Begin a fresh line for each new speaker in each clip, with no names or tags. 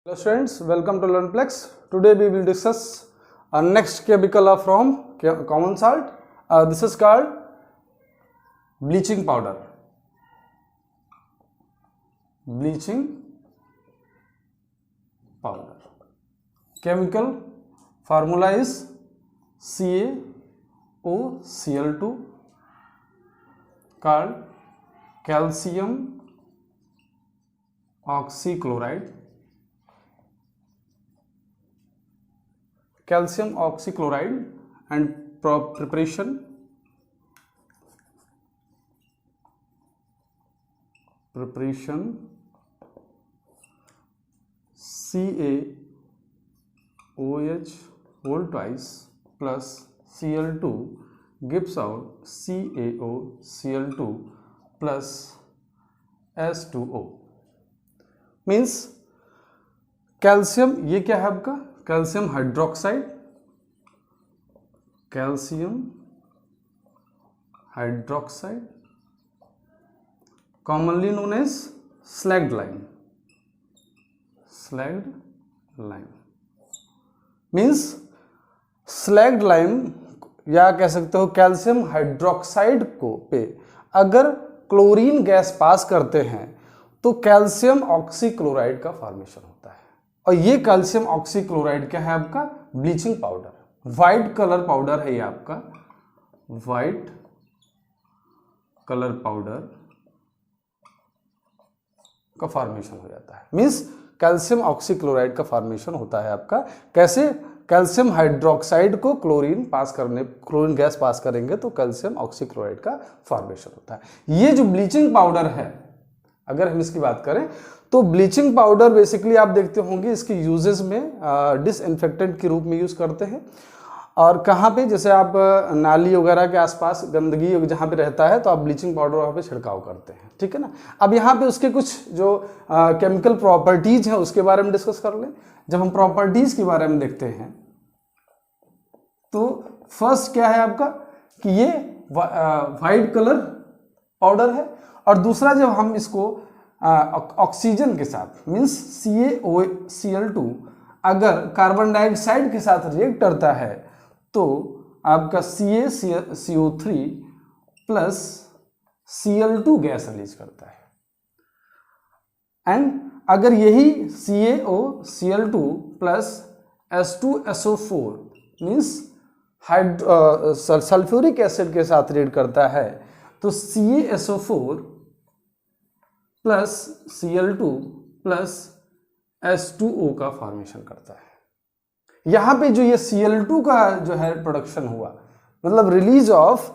Hello students, welcome to LearnPlex. Today we will discuss our next chemical from common salt. This is called bleaching powder. Bleaching powder. Chemical formula is CaOCl2 called calcium oxychloride. Calcium oxychloride and preparation CaOH whole twice plus Cl2 gives out CaOCl2 plus S2O means calcium, ये क्या है आपका calcium hydroxide, commonly known as slaked lime means slaked lime या कह सकते हो calcium hydroxide को पे अगर क्लोरीन गैस पास करते हैं तो कैल्शियम ऑक्सीक्लोराइड का फॉर्मेशन होता है। और ये कैल्शियम ऑक्सीक्लोराइड क्या है आपका bleaching powder, white colour powder है ये आपका, वाइट कलर पाउडर का फॉर्मेशन हो जाता है। मींस कैल्शियम ऑक्सीक्लोराइड का फॉर्मेशन होता है आपका। कैसे? कैल्शियम हाइड्रोक्साइड को क्लोरीन गैस पास करेंगे तो कैल्शियम ऑक्सीक्लोराइड का फॉर्मेशन होता है। ये जो ब्लीचिंग पाउडर है, अगर हम इसकी बात करें तो ब्लीचिंग पाउडर बेसिकली आप देखते होंगे इसके यूजेस में डिसइंफेक्टेंट के रूप में यूज करते हैं। और कहाँ पे, जैसे आप नाली वगैरह के आसपास गंदगी जहाँ पे रहता है तो आप ब्लीचिंग पाउडर वहाँ पे छिड़काव करते हैं, ठीक है ना। अब यहाँ पे उसके कुछ जो केमिकल प्रॉपर्टीज हैं उसके बारे में डिस्कस कर लें। जब हम प्रॉपर्टीज के बारे में देखते हैं तो फर्स्ट क्या है आपका कि ये वाइट कलर पाउडर है, और दूसरा जब हम इसको ऑक्सीजन के साथ मीन्स CaOCl2 अगर कार्बन डाइऑक्साइड के साथ रिएक्ट करता है तो आपका CaCO3 plus Cl2 gas release करता है। एंड अगर यही CaOCl2 plus H2SO4 means sulphuric acid के साथ रिएक्ट करता है तो CaSO4 plus Cl2 plus H2O का फॉर्मेशन करता है। यहां पे जो ये Cl2 का जो है प्रोडक्शन हुआ, मतलब release of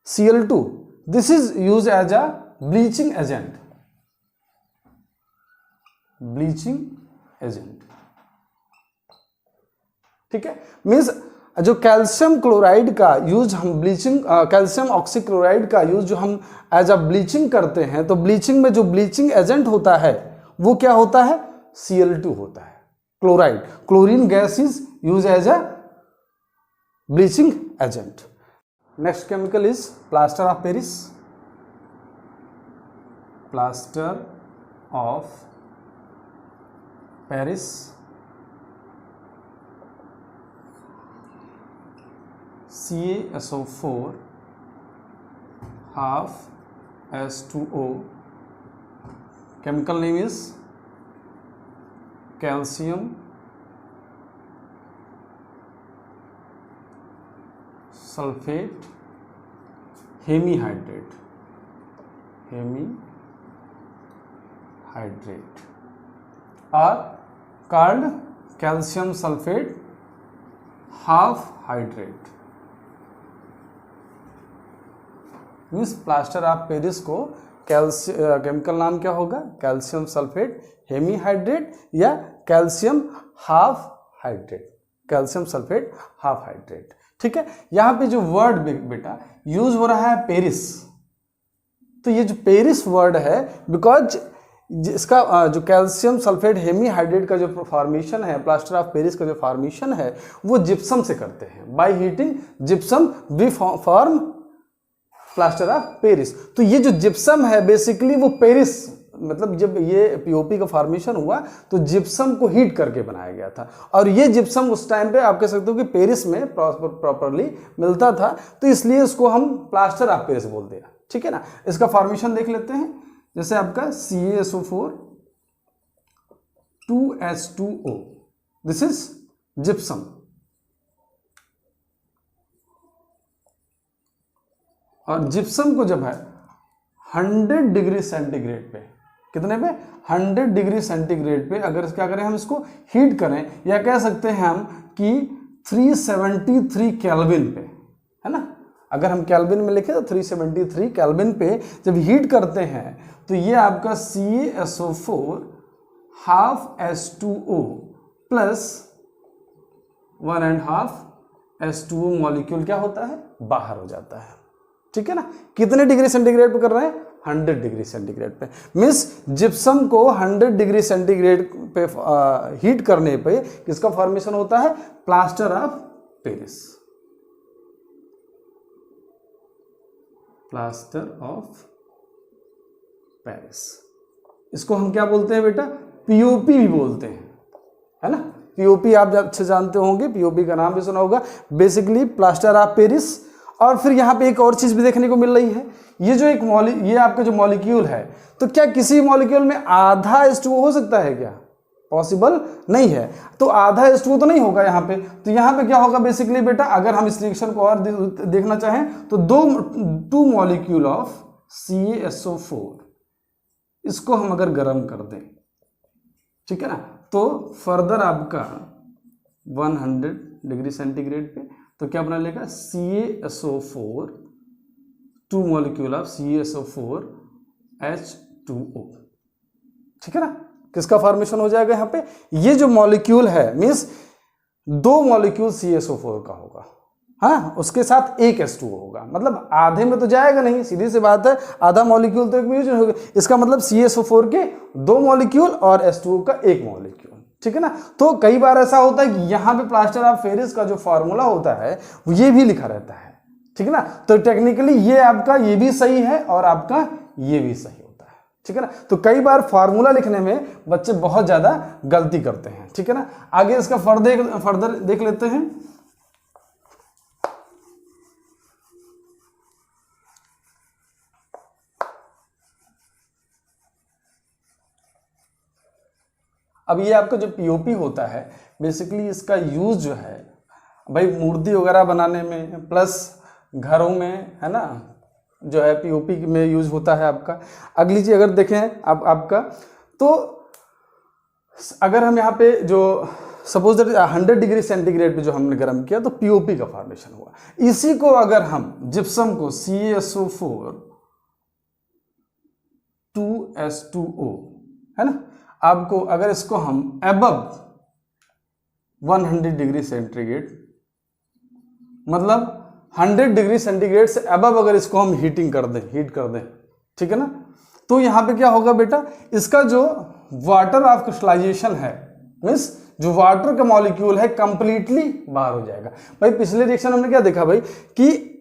Cl2, this is use as a bleaching agent, ठीक है। मीन्स जो कैल्शियम क्लोराइड का यूज हम कैल्शियम ऑक्सीक्लोराइड का यूज जो हम एज अ ब्लीचिंग करते हैं तो ब्लीचिंग में जो ब्लीचिंग एजेंट होता है वो क्या होता है, Cl2 होता है, chlorine gas is use as a bleaching agent. Next chemical is plaster of Paris CaSO4 half H2O, chemical name is calcium sulfate hemihydrate or called calcium sulfate half hydrate। Means plaster of Paris को chemical नाम क्या होगा, calcium sulphate hemihydrate या calcium sulphate half hydrate, ठीक है। यहाँ पे जो वर्ड बेटा यूज हो रहा है पेरिस, तो ये जो पेरिस वर्ड है बिकॉज इसका जो कैल्शियम सल्फेट हेमीहाइड्रेट का जो फॉर्मेशन है, प्लास्टर ऑफ पेरिस का जो फॉर्मेशन है वो जिप्सम से करते हैं। By heating gypsum we form plaster of Paris. तो ये जो जिप्सम है बेसिकली वो पेरिस मतलब जब ये पीओपी का फॉर्मेशन हुआ तो जिप्सम को हीट करके बनाया गया था, और ये जिप्सम उस टाइम पे आप कह सकते हो कि पेरिस में प्रॉपरली मिलता था, तो इसलिए इसको हम प्लास्टर ऑफ पेरिस बोलते हैं। ठीक है ना। इसका फॉर्मेशन देख लेते हैं, जैसे आपका CaSO4 2H2O, this is gypsum. और जिप्सम को जब है 100 डिग्री सेंटीग्रेड पे, कितने पे, 100 डिग्री सेंटीग्रेड पे अगर क्या करें हम इसको हीट करें, या कह सकते हैं हम कि 373 केल्विन पे, है ना, अगर हम केल्विन में लिखें तो 373 केल्विन पे जब हीट करते हैं तो ये आपका CaSO4 half H2O plus 1.5 H2O molecule क्या होता है, बाहर हो जाता है। ठीक है ना। कितने डिग्री सेंटीग्रेड पे कर रहे हैं, 100 डिग्री सेंटीग्रेड पे। मींस जिप्सम को 100 डिग्री सेंटीग्रेड पे हीट करने पे किसका फॉर्मेशन होता है, plaster of Paris, plaster of Paris. इसको हम क्या बोलते हैं बेटा, पीओपी भी बोलते हैं, है ना। पीओपी आप अच्छे जानते होंगे, पीओपी का नाम भी सुना होगा, बेसिकली प्लास्टर ऑफ पेरिस। और फिर यहाँ पे एक और चीज भी देखने को मिल रही है, ये जो एक ये आपका जो मॉलिक्यूल है, तो क्या किसी मॉलिक्यूल में आधा H2O हो सकता है क्या, पॉसिबल नहीं है। तो आधा H2O तो नहीं होगा यहाँ पे, तो यहाँ पे क्या होगा बेसिकली बेटा, अगर हम इस रिएक्शन को और देखना चाहें तो टू मॉलिक्यूल ऑफ CaSO4, इसको हम अगर गर्म कर दें, ठीक है ना, तो फर्दर आपका 100 डिग्री सेंटीग्रेड पे तो क्या बना लेगा, CaSO4 two molecule of CaSO4 H2O। ठीक है ना। किसका फॉर्मेशन हो जाएगा यहाँ पे, ये जो मॉलिक्यूल है मींस 2 मॉलिक्यूल CaSO4 का होगा, हाँ, उसके साथ एक H2O होगा, मतलब आधे में तो जाएगा नहीं, सीधी सी बात है, आधा मॉलिक्यूल तो एक में यूज होगा, इसका मतलब CaSO4 के 2 मॉलिक्यूल और H2O का 1 मॉलिक्यूल। ठीक है ना। तो कई बार ऐसा होता है कि यहाँ पे प्लास्टर ऑफ पेरिस का जो फॉर्मूला होता है ये भी लिखा रहता है। ठीक है ना। तो टेक्निकली ये आपका ये भी सही है और आपका ये भी सही होता है। ठीक है ना। तो कई बार फॉर्मूला लिखने में बच्चे बहुत ज्यादा गलती करते हैं। ठीक है ना। आगे इसका फर्दर देख लेते हैं। अब ये आपका जो पीओपी होता है बेसिकली इसका यूज जो है भाई मूर्ति वगैरह बनाने में प्लस घरों में, है ना, जो है पीओपी में यूज होता है आपका। अगली चीज अगर देखें आपका तो अगर हम यहाँ पे जो सपोज 100 डिग्री सेंटीग्रेड पे जो हमने गर्म किया तो पीओपी का फॉर्मेशन हुआ। इसी को अगर हम जिप्सम को CaSO4 2H2O, है ना, आपको अगर इसको हम अबव 100 डिग्री सेंटीग्रेड मतलब 100 डिग्री सेंटीग्रेड से अबव अगर इसको हम हीट कर दें, ठीक है ना, तो यहां पे क्या होगा बेटा, इसका जो वाटर ऑफ क्रिस्टलाइजेशन है मींस जो वाटर का मॉलिक्यूल है कंप्लीटली बाहर हो जाएगा। भाई पिछले रिएक्शन हमने क्या देखा भाई कि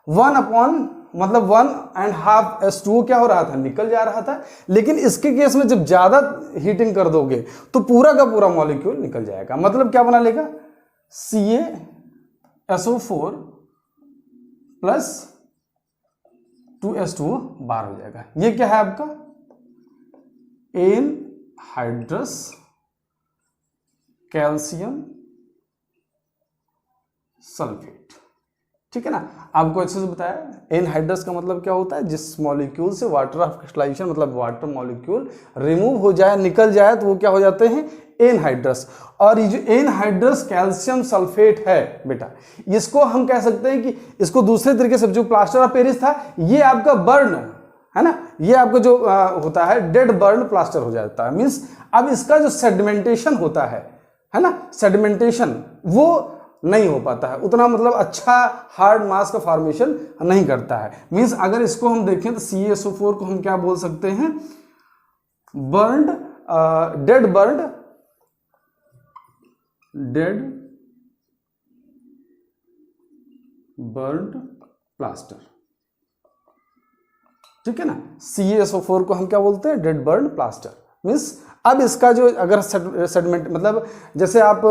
1/1.5 H2O क्या हो रहा था, निकल जा रहा था, लेकिन इसके केस में जब ज्यादा हीटिंग कर दोगे तो पूरा का पूरा मॉलिक्यूल निकल जाएगा। मतलब क्या बना लेगा, CaSO4 प्लस 2H2O बाहर हो जाएगा। ये क्या है आपका एनहाइड्रस कैल्शियम सल्फेट। ठीक है ना। आपको अच्छे से बताया एनहाइड्रस का मतलब क्या होता है, जिस मॉलिक्यूल से वाटर ऑफ क्रिस्टलाइजेशन मतलब वाटर मॉलिक्यूल रिमूव हो जाए, निकल जाए, तो वो क्या हो जाते हैं एनहाइड्रस। और ये जो एनहाइड्रस कैल्शियम सल्फेट है बेटा, इसको हम कह सकते हैं कि इसको दूसरे तरीके से जो प्लास्टर ऑफ पेरिस था ये आपका बर्न है ना, ये आपका जो होता है डेड बर्न प्लास्टर हो जाता है। मींस अब इसका जो सेडिमेंटेशन होता है ना, सेडिमेंटेशन वो नहीं हो पाता है उतना, मतलब अच्छा हार्ड मास का फॉर्मेशन नहीं करता है। मींस अगर इसको हम देखें तो CaSO4 को हम क्या बोल सकते हैं, बर्न्ड डेड बर्न्ड प्लास्टर। ठीक है ना। CaSO4 को हम क्या बोलते हैं, डेड बर्न प्लास्टर। मीन्स अब इसका जो अगर सेडमेंट मतलब जैसे आप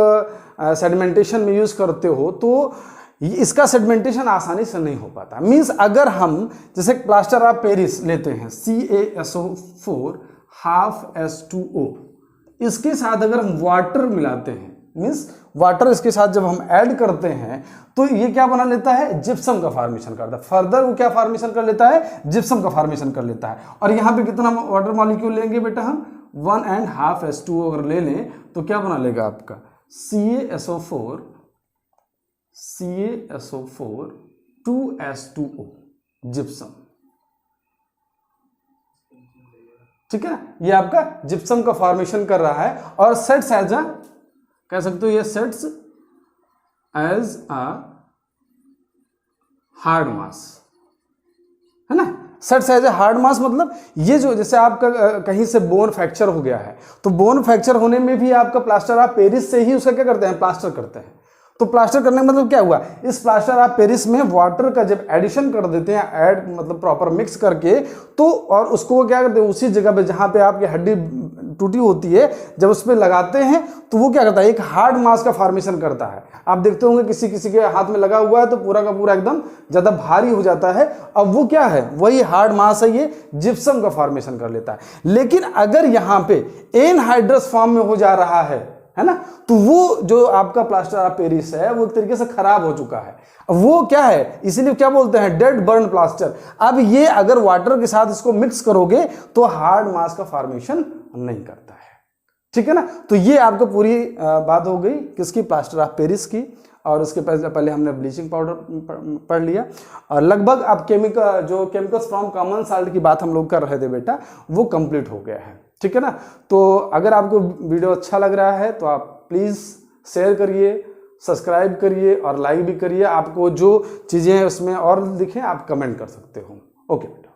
सेडमेंटेशन में यूज करते हो तो इसका सेडमेंटेशन आसानी से नहीं हो पाता। मीन्स अगर हम जैसे प्लास्टर ऑफ पेरिस लेते हैं CaSO4 हाफ H2O, इसके साथ अगर हम वाटर मिलाते हैं, मीन्स वाटर इसके साथ जब हम ऐड करते हैं तो ये क्या बना लेता है, जिप्सम का फॉर्मेशन करता है। फर्दर वो क्या फॉर्मेशन कर लेता है, जिप्सम का फॉर्मेशन कर लेता है। और यहाँ पे कितना वाटर मॉलिक्यूल लेंगे बेटा हम, 1.5 H2O अगर ले लें तो क्या बना लेगा आपका CaSO4 2H2O जिप्सम। ठीक है, ये आपका जिप्सम का फॉर्मेशन कर रहा है और सेट्स एज अ, कह सकते हो ये sets as a hard mass, है ना। Sets as a hard mass मतलब ये जो जैसे आपका कहीं से बोन फ्रैक्चर हो गया है तो बोन फ्रैक्चर होने में भी आपका प्लास्टर ऑफ पेरिस से ही उसका क्या करते हैं, प्लास्टर करते हैं। तो प्लास्टर करने का मतलब क्या हुआ, इस प्लास्टर ऑफ पेरिस में वाटर का जब एडिशन कर देते हैं, ऐड मतलब प्रॉपर मिक्स करके, तो और उसको क्या करते हैं, उसी जगह पे जहां पे आपकी हड्डी टूटी होती है जब उस पर लगाते हैं तो वो क्या करता है, एक हार्ड मास का फॉर्मेशन करता है। आप देखते होंगे किसी किसी के हाथ में लगा हुआ है तो पूरा का पूरा एकदम ज्यादा भारी हो जाता है। अब वो क्या है, वही हार्ड मास है, ये जिप्सम का फॉर्मेशन कर लेता है। लेकिन अगर यहाँ पे एनहाइड्रस फॉर्म में हो जा रहा है ना, तो वो जो आपका प्लास्टर ऑफ पेरिस है वो एक तरीके से खराब हो चुका है। वो क्या है, इसीलिए क्या बोलते हैं, डेड बर्न प्लास्टर। अब ये अगर वाटर के साथ इसको मिक्स करोगे तो हार्ड मास का फॉर्मेशन नहीं करता है। ठीक है ना। तो ये आपको पूरी बात हो गई किसकी, प्लास्टर ऑफ पेरिस की। और उसके पहले हमने ब्लीचिंग पाउडर पढ़ लिया और लगभग अब केमिकल्स फ्रॉम कॉमन साल्ट की बात हम लोग कर रहे थे बेटा, वो कंप्लीट हो गया है। ठीक है ना। तो अगर आपको वीडियो अच्छा लग रहा है तो आप प्लीज़ शेयर करिए, सब्सक्राइब करिए और लाइक भी करिए। आपको जो चीज़ें हैं उसमें और दिखें आप कमेंट कर सकते हो। ओके।